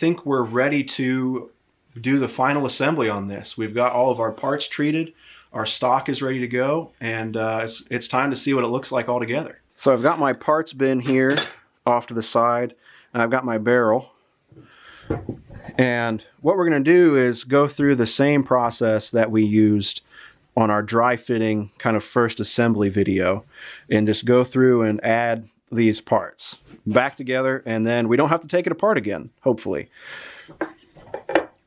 think we're ready to do the final assembly on this. We've got all of our parts treated, our stock is ready to go, and it's time to see what it looks like all together. So I've got my parts bin here off to the side, and I've got my barrel. And what we're going to do is go through the same process that we used on our dry fitting kind of first assembly video, and just go through and add these parts back together, and then we don't have to take it apart again, hopefully.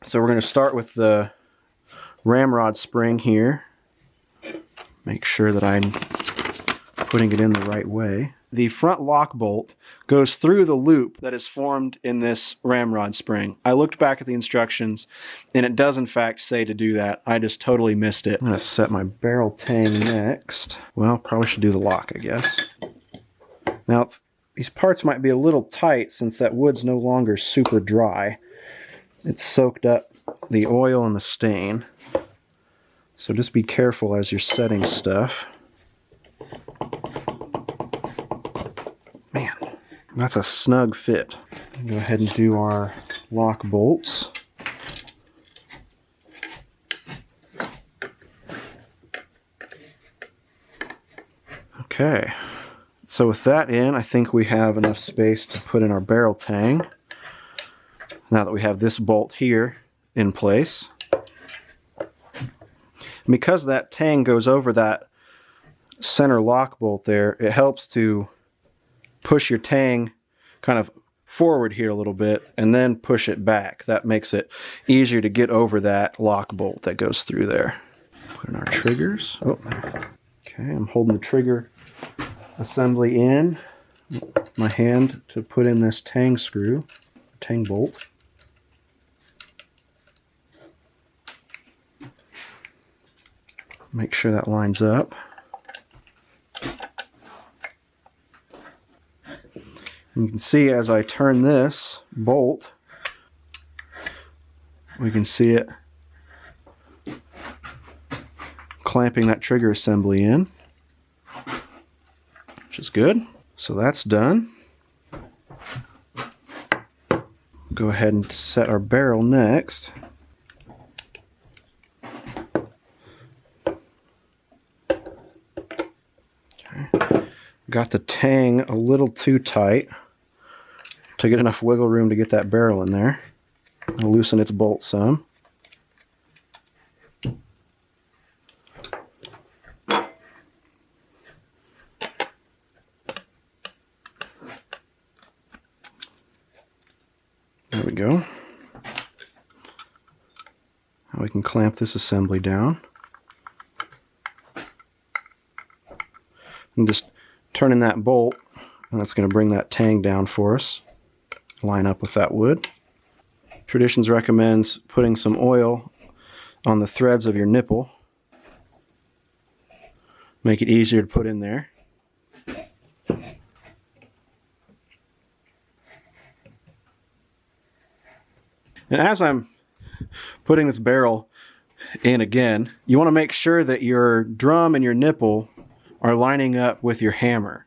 So we're going to start with the Ramrod spring here. Make sure that I'm putting it in the right way. The front lock bolt goes through the loop that is formed in this Ramrod spring. I looked back at the instructions, and it does in fact say to do that. I just totally missed it. I'm going to set my barrel tang next. Well, probably should do the lock, I guess. Now, these parts might be a little tight since that wood's no longer super dry. It's soaked up the oil and the stain. So just be careful as you're setting stuff. Man, that's a snug fit. Go ahead and do our lock bolts. Okay, so with that in, I think we have enough space to put in our barrel tang. Now that we have this bolt here in place. And because that tang goes over that center lock bolt there, it helps to push your tang kind of forward here a little bit and then push it back. That makes it easier to get over that lock bolt that goes through there. Put in our triggers. Oh, okay, I'm holding the trigger assembly in my hand to put in this tang screw, tang bolt. Make sure that lines up. And you can see as I turn this bolt, we can see it clamping that trigger assembly in, which is good. So that's done. Go ahead and set our barrel next. Got the tang a little too tight to get enough wiggle room to get that barrel in there. I'll loosen its bolt some. There we go. Now we can clamp this assembly down. And just turning that bolt, and that's going to bring that tang down for us. Line up with that wood. Traditions recommends putting some oil on the threads of your nipple. Make it easier to put in there. And as I'm putting this barrel in again, you want to make sure that your drum and your nipple are lining up with your hammer.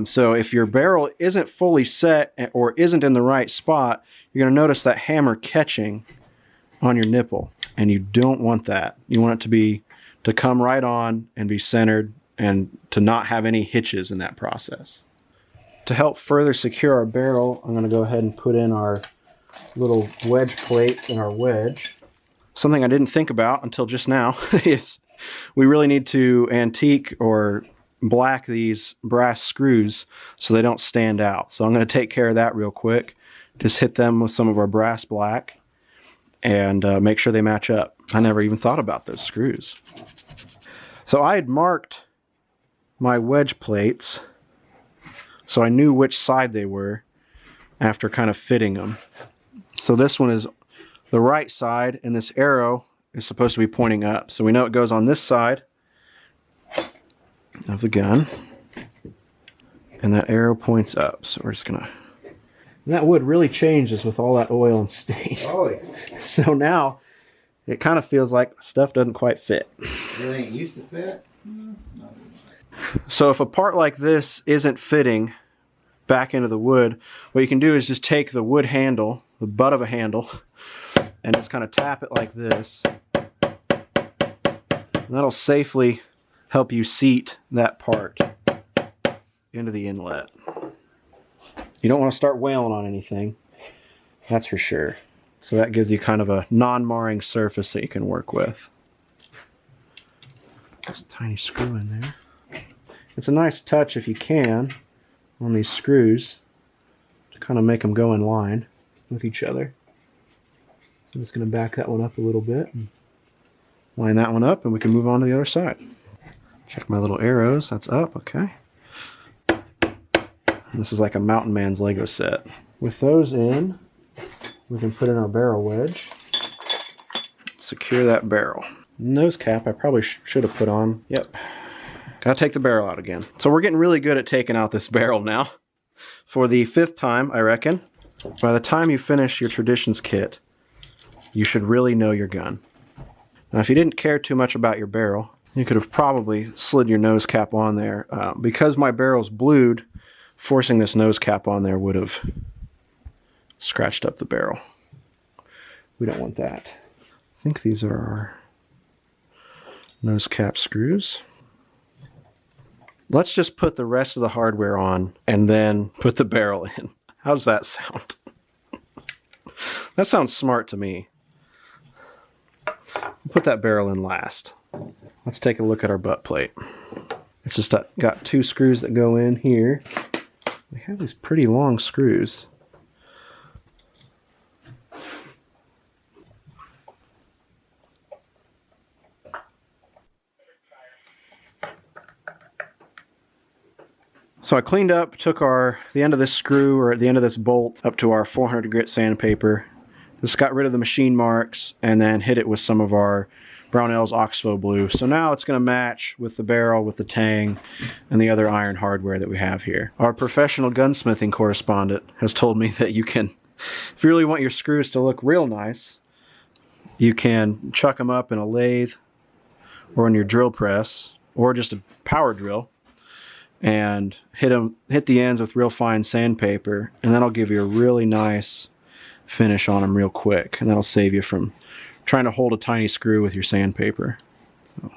So if your barrel isn't fully set or isn't in the right spot, you're going to notice that hammer catching on your nipple, and you don't want that. You want it to come right on and be centered, and to not have any hitches in that process. To help further secure our barrel, I'm going to go ahead and put in our little wedge plates in our wedge. Something I didn't think about until just now is we really need to antique or black these brass screws so they don't stand out. So I'm going to take care of that real quick. Just hit them with some of our brass black and make sure they match up. I never even thought about those screws. So I had marked my wedge plates so I knew which side they were after kind of fitting them. So this one is the right side, and this arrow is supposed to be pointing up. So we know it goes on this side of the gun, and that arrow points up. So we're just gonna... And that wood really changes with all that oil and stain. Oh, yeah. So now it kind of feels like stuff doesn't quite fit. It ain't used to fit? So if a part like this isn't fitting back into the wood, what you can do is just take the wood handle the butt of a handle and just kind of tap it like this. And that'll safely help you seat that part into the inlet. You don't want to start wailing on anything, that's for sure. So that gives you kind of a non-marring surface that you can work with. Just a tiny screw in there. It's a nice touch if you can on these screws to kind of make them go in line with each other. So I'm just going to back that one up a little bit and line that one up, and we can move on to the other side. Check my little arrows. That's up. Okay. This is like a mountain man's Lego set. With those in, we can put in our barrel wedge. Secure that barrel. Nose cap I probably should have put on. Yep. Gotta take the barrel out again. So we're getting really good at taking out this barrel now. For the 5th time, I reckon, by the time you finish your Traditions kit, you should really know your gun. Now, if you didn't care too much about your barrel, you could have probably slid your nose cap on there. Because my barrel's blued, forcing this nose cap on there would have scratched up the barrel. We don't want that. I think these are our nose cap screws. Let's just put the rest of the hardware on and then put the barrel in. How does that sound? That sounds smart to me. Put that barrel in last. Let's take a look at our butt plate. It's just got 2 screws that go in here. We have these pretty long screws. So I cleaned up, took the end of this screw, or the end of this bolt, up to our 400 grit sandpaper. Just got rid of the machine marks and then hit it with some of our Brownell's Oxbow blue. So now it's going to match with the barrel, with the tang, and the other iron hardware that we have here. Our professional gunsmithing correspondent has told me that you can, if you really want your screws to look real nice, you can chuck them up in a lathe or in your drill press or just a power drill and hit the ends with real fine sandpaper, and that'll give you a really nice finish on them real quick, and that'll save you from trying to hold a tiny screw with your sandpaper. So,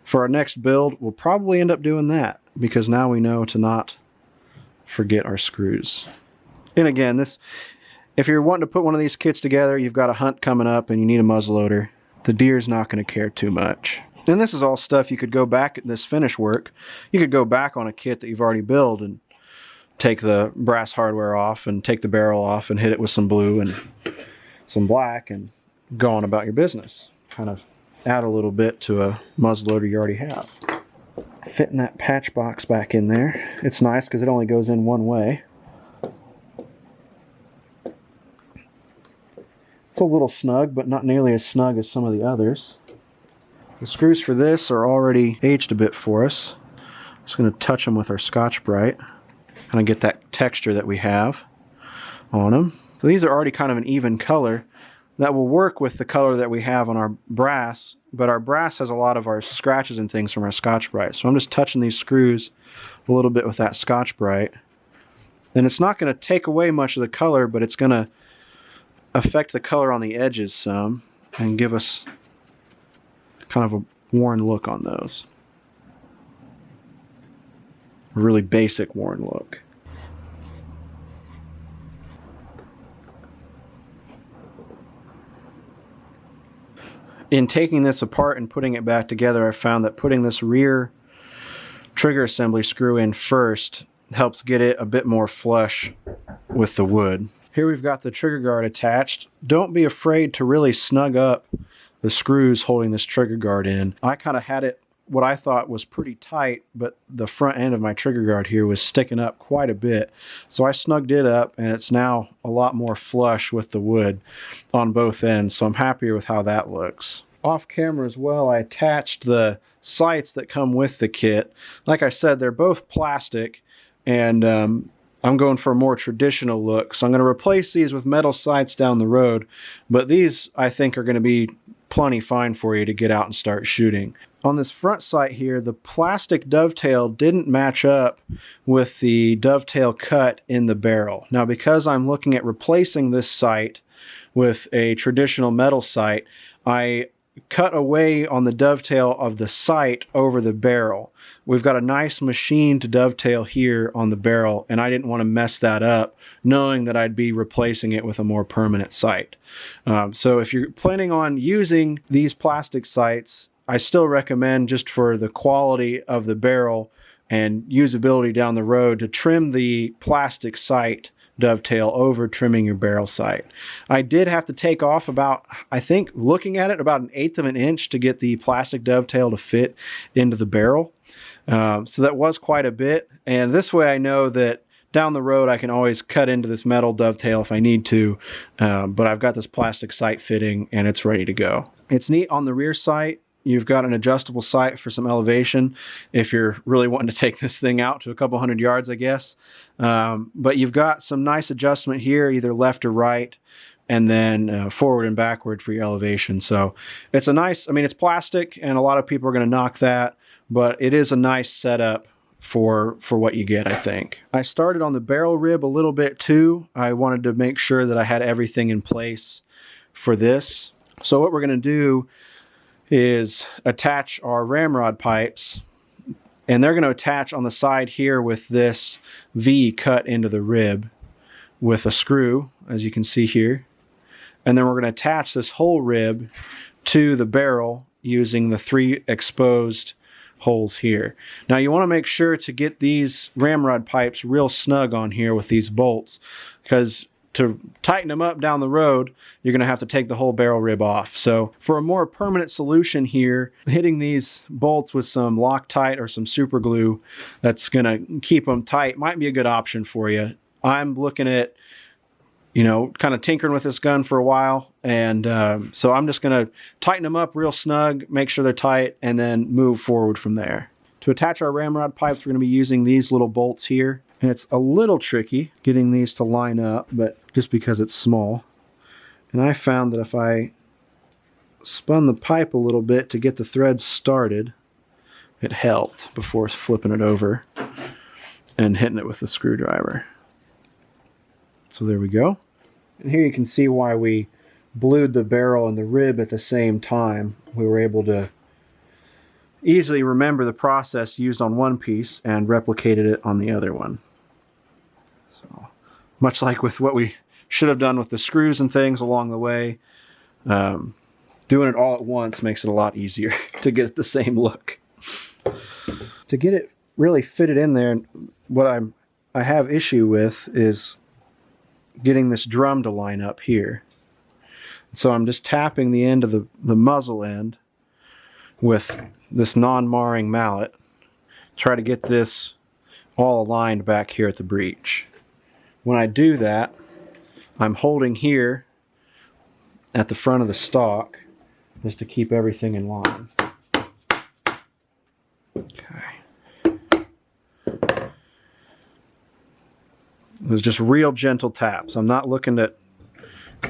for our next build, we'll probably end up doing that, because now we know to not forget our screws. And again, if you're wanting to put one of these kits together, you've got a hunt coming up and you need a muzzleloader, the deer's not going to care too much. And this is all stuff you could go back at this finish work. You could go back on a kit that you've already built and take the brass hardware off and take the barrel off and hit it with some blue and some black and go on about your business. Kind of add a little bit to a muzzleloader you already have. Fitting that patch box back in there. It's nice because it only goes in one way. It's a little snug, but not nearly as snug as some of the others. The screws for this are already aged a bit for us. Just going to touch them with our Scotch-Brite. Kind of get that texture that we have on them. So these are already kind of an even color. That will work with the color that we have on our brass, but our brass has a lot of our scratches and things from our Scotch-Brite. So I'm just touching these screws a little bit with that Scotch-Brite. And it's not going to take away much of the color, but it's going to affect the color on the edges some and give us kind of a worn look on those. A really basic worn look. In taking this apart and putting it back together, I found that putting this rear trigger assembly screw in first helps get it a bit more flush with the wood. Here we've got the trigger guard attached. Don't be afraid to really snug up the screws holding this trigger guard in. I kind of had it what I thought was pretty tight, but the front end of my trigger guard here was sticking up quite a bit. So I snugged it up, and it's now a lot more flush with the wood on both ends, so I'm happier with how that looks. Off camera as well, I attached the sights that come with the kit. Like I said, they're both plastic, and I'm going for a more traditional look, so I'm going to replace these with metal sights down the road, but these I think are going to be plenty fine for you to get out and start shooting. On this front sight here, the plastic dovetail didn't match up with the dovetail cut in the barrel. Now, because I'm looking at replacing this sight with a traditional metal sight, I cut away on the dovetail of the sight over the barrel. We've got a nice machined dovetail here on the barrel, and I didn't want to mess that up, knowing that I'd be replacing it with a more permanent sight. So if you're planning on using these plastic sights, I still recommend, just for the quality of the barrel and usability down the road, to trim the plastic sight dovetail over trimming your barrel sight. I did have to take off about, I think, looking at it, about 1/8 of an inch to get the plastic dovetail to fit into the barrel. So that was quite a bit. And this way I know that down the road I can always cut into this metal dovetail if I need to. But I've got this plastic sight fitting and it's ready to go. It's neat on the rear sight. You've got an adjustable sight for some elevation if you're really wanting to take this thing out to a couple hundred yards, I guess. But you've got some nice adjustment here, either left or right, and then forward and backward for your elevation. So it's a nice, I mean, it's plastic, and a lot of people are going to knock that, but it is a nice setup for what you get, I think. I started on the barrel rib a little bit too. I wanted to make sure that I had everything in place for this. So what we're going to do is attach our ramrod pipes, and they're going to attach on the side here with this V cut into the rib with a screw, as you can see here. And then we're going to attach this whole rib to the barrel using the 3 exposed holes here. Now you want to make sure to get these ramrod pipes real snug on here with these bolts, because to tighten them up down the road, you're going to have to take the whole barrel rib off. So for a more permanent solution here, hitting these bolts with some Loctite or some super glue that's going to keep them tight might be a good option for you. I'm looking at, you know, kind of tinkering with this gun for a while, and so I'm just going to tighten them up real snug, make sure they're tight, and then move forward from there. To attach our ramrod pipes, we're going to be using these little bolts here. And it's a little tricky getting these to line up, but just because it's small. And I found that if I spun the pipe a little bit to get the threads started, it helped before flipping it over and hitting it with the screwdriver. So there we go. And here you can see why we blued the barrel and the rib at the same time. We were able to easily remember the process used on one piece and replicated it on the other one. So, much like with what we should have done with the screws and things along the way, doing it all at once makes it a lot easier to get the same look. To get it really fitted in there, what I have issue with is getting this drum to line up here. So I'm just tapping the end of the muzzle end with this non-marring mallet, try to get this all aligned back here at the breech. When I do that, I'm holding here at the front of the stock just to keep everything in line. Okay. It was just real gentle taps. I'm not looking at,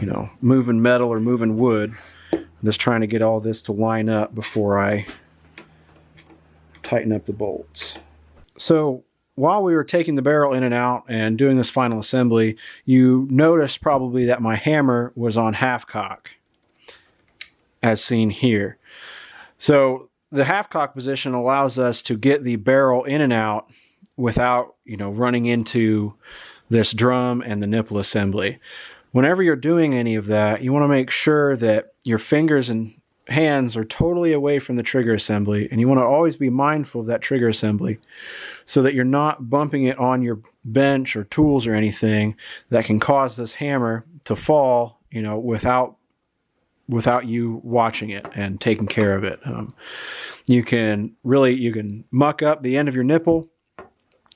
you know, moving metal or moving wood. I'm just trying to get all this to line up before I tighten up the bolts. So while we were taking the barrel in and out and doing this final assembly, you noticed probably that my hammer was on half cock, as seen here. So the half cock position allows us to get the barrel in and out without, you know, running into this drum and the nipple assembly. Whenever you're doing any of that, you want to make sure that your fingers and hands are totally away from the trigger assembly, and you want to always be mindful of that trigger assembly so that you're not bumping it on your bench or tools or anything that can cause this hammer to fall, you know, without you watching it and taking care of it. You can muck up the end of your nipple.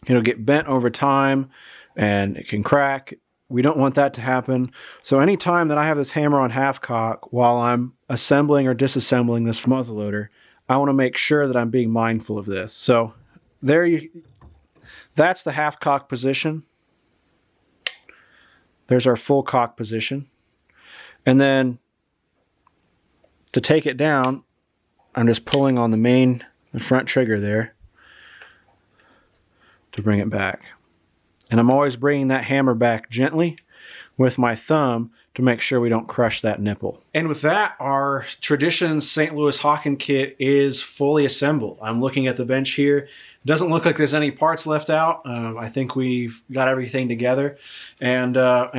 It'll get bent over time and it can crack. We don't want that to happen. So anytime that I have this hammer on half cock while I'm assembling or disassembling this muzzleloader, I want to make sure that I'm being mindful of this. So that's the half cock position. There's our full cock position. And then to take it down, I'm just pulling on the front trigger there to bring it back. And I'm always bringing that hammer back gently with my thumb to make sure we don't crush that nipple. And with that, our Traditions St. Louis Hawken kit is fully assembled. I'm looking at the bench here. It doesn't look like there's any parts left out. I think we've got everything together, and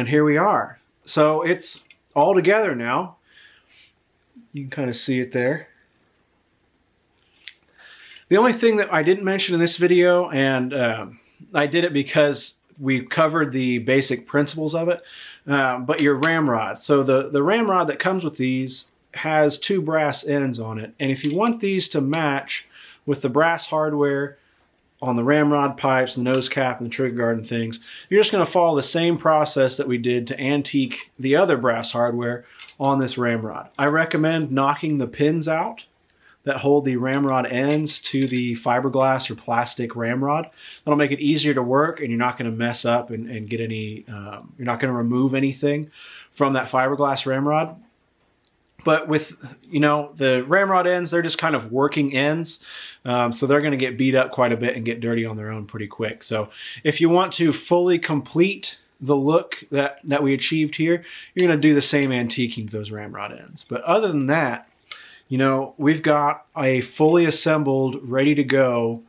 here we are. So it's all together now. You can kind of see it there. The only thing that I didn't mention in this video, and I did it because we covered the basic principles of it, but your ramrod. So the ramrod that comes with these has 2 brass ends on it, and if you want these to match with the brass hardware on the ramrod pipes, the nose cap, and the trigger guard and things, you're just going to follow the same process that we did to antique the other brass hardware on this ramrod. I recommend knocking the pins out that hold the ramrod ends to the fiberglass or plastic ramrod. That'll make it easier to work, and you're not going to mess up and get any, you're not going to remove anything from that fiberglass ramrod. But with, you know, the ramrod ends, they're just kind of working ends. So they're going to get beat up quite a bit and get dirty on their own pretty quick. So if you want to fully complete the look that we achieved here, you're going to do the same antiquing to those ramrod ends. But other than that, you know, we've got a fully assembled, ready to go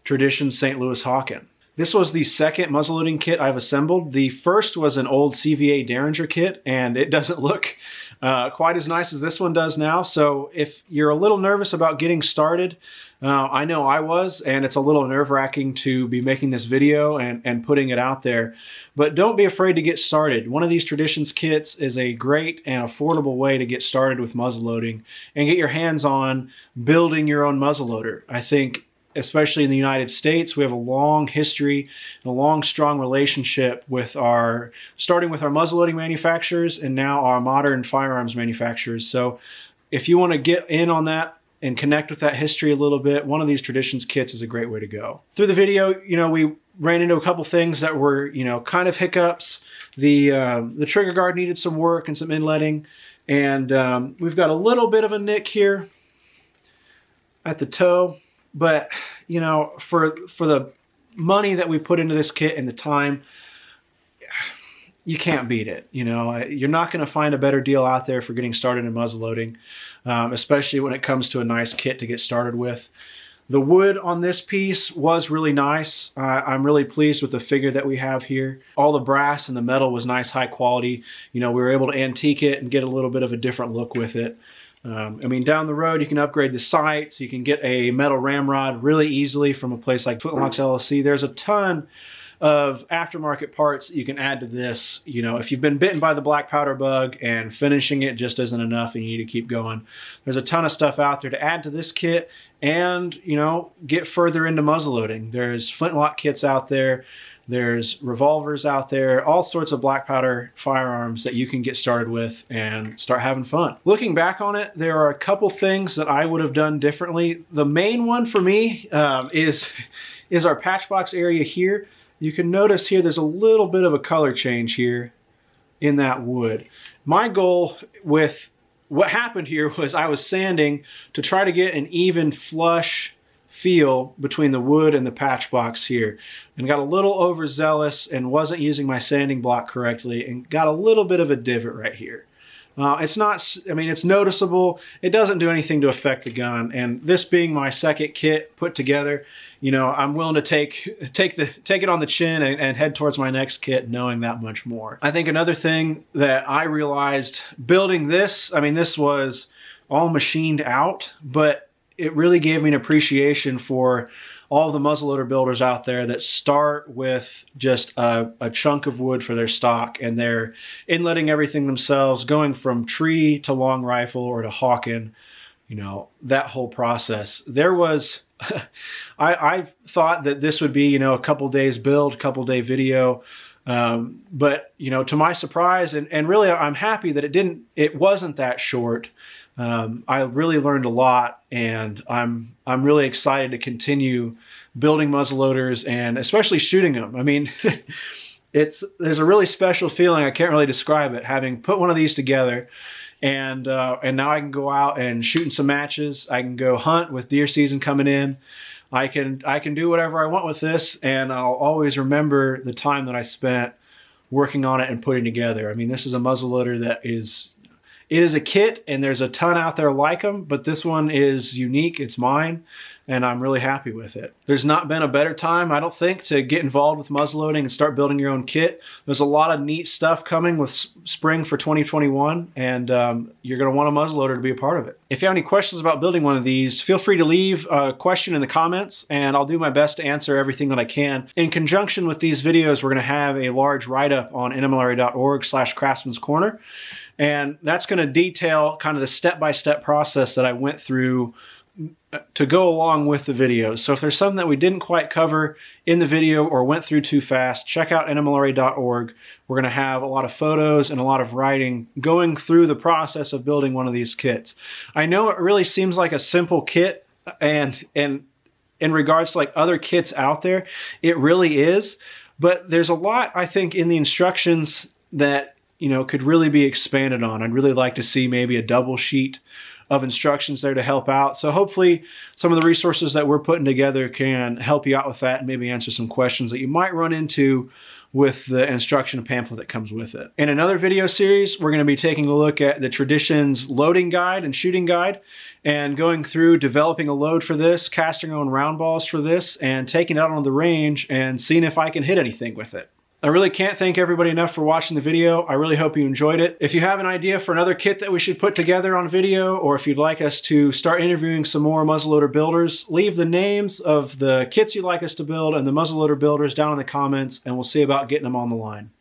Traditions St. Louis Hawken. This was the second muzzleloading kit I've assembled. The first was an old CVA Derringer kit, and it doesn't look quite as nice as this one does now. So if you're a little nervous about getting started, I know I was, and it's a little nerve-wracking to be making this video and putting it out there. But don't be afraid to get started. One of these Traditions kits is a great and affordable way to get started with muzzleloading and get your hands on building your own muzzleloader. I think, especially in the United States, we have a long history and a long, strong relationship with starting with our muzzleloading manufacturers and now our modern firearms manufacturers. So if you want to get in on that and connect with that history a little bit, one of these Traditions kits is a great way to go. Through the video, you know, we ran into a couple things that were, you know, kind of hiccups. The trigger guard needed some work and some inletting, and we've got a little bit of a nick here at the toe. But, you know, for the money that we put into this kit and the time, you can't beat it. You know, you're not going to find a better deal out there for getting started in muzzleloading, especially when it comes to a nice kit to get started with. The wood on this piece was really nice. I'm really pleased with the figure that we have here. All the brass and the metal was nice, high quality. You know, we were able to antique it and get a little bit of a different look with it. I mean, down the road, you can upgrade the sights. You can get a metal ramrod really easily from a place like Flintlocks LLC. There's a ton of aftermarket parts that you can add to this. You know, if you've been bitten by the black powder bug and finishing it just isn't enough and you need to keep going, there's a ton of stuff out there to add to this kit and, you know, get further into muzzleloading. There's flintlock kits out there. There's revolvers out there, all sorts of black powder firearms that you can get started with and start having fun. Looking back on it, there are a couple things that I would have done differently. The main one for me is our patch box area here. You can notice here there's a little bit of a color change here in that wood. My goal with what happened here was I was sanding to try to get an even flush feel between the wood and the patch box here, and got a little overzealous and wasn't using my sanding block correctly and got a little bit of a divot right here. It's not, I mean, it's noticeable. It doesn't do anything to affect the gun, and this being my second kit put together, you know, I'm willing to take it on the chin and head towards my next kit knowing that much more. I think another thing that I realized building this, I mean, this was all machined out, but it really gave me an appreciation for all the muzzleloader builders out there that start with just a chunk of wood for their stock, and they're inletting everything themselves, going from tree to long rifle or to Hawken, you know, that whole process. There was, I thought that this would be, you know, a couple days build, couple day video, but, you know, to my surprise, and really I'm happy that it wasn't that short. I really learned a lot, and I'm really excited to continue building muzzleloaders and especially shooting them. I mean, there's a really special feeling. I can't really describe it, having put one of these together. And now I can go out and shoot in some matches. I can go hunt with deer season coming in. I can do whatever I want with this, and I'll always remember the time that I spent working on it and putting together. I mean, this is a muzzleloader that it is a kit, and there's a ton out there like them, but this one is unique. It's mine, and I'm really happy with it. There's not been a better time, I don't think, to get involved with muzzleloading and start building your own kit. There's a lot of neat stuff coming with spring for 2021, and you're going to want a muzzleloader to be a part of it. If you have any questions about building one of these, feel free to leave a question in the comments, and I'll do my best to answer everything that I can. In conjunction with these videos, we're going to have a large write-up on nmlra.org/craftsman's corner. And that's going to detail kind of the step-by-step process that I went through to go along with the videos. So if there's something that we didn't quite cover in the video or went through too fast, check out nmlra.org. We're going to have a lot of photos and a lot of writing going through the process of building one of these kits. I know it really seems like a simple kit, and in regards to like other kits out there, it really is. But there's a lot, I think, in the instructions that could really be expanded on. I'd really like to see maybe a double sheet of instructions there to help out. So hopefully some of the resources that we're putting together can help you out with that and maybe answer some questions that you might run into with the instruction pamphlet that comes with it. In another video series, we're going to be taking a look at the Traditions loading guide and shooting guide and going through developing a load for this, casting our own round balls for this, and taking it out on the range and seeing if I can hit anything with it. I really can't thank everybody enough for watching the video. I really hope you enjoyed it. If you have an idea for another kit that we should put together on video, or if you'd like us to start interviewing some more muzzleloader builders, leave the names of the kits you'd like us to build and the muzzleloader builders down in the comments, and we'll see about getting them on the line.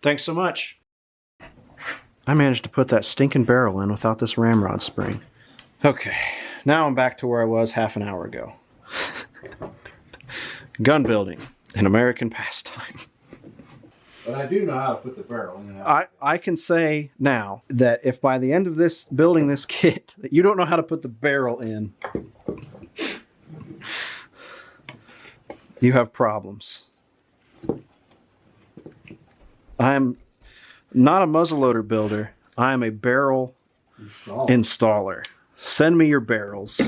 Thanks so much. I managed to put that stinking barrel in without this ramrod spring. Okay, now I'm back to where I was half an hour ago. Gun building, an American pastime. But I do know how to put the barrel in and out. I can say now that if by the end of this building this kit that you don't know how to put the barrel in, you have problems. I'm not a muzzleloader builder. I am a barrel installer. Send me your barrels.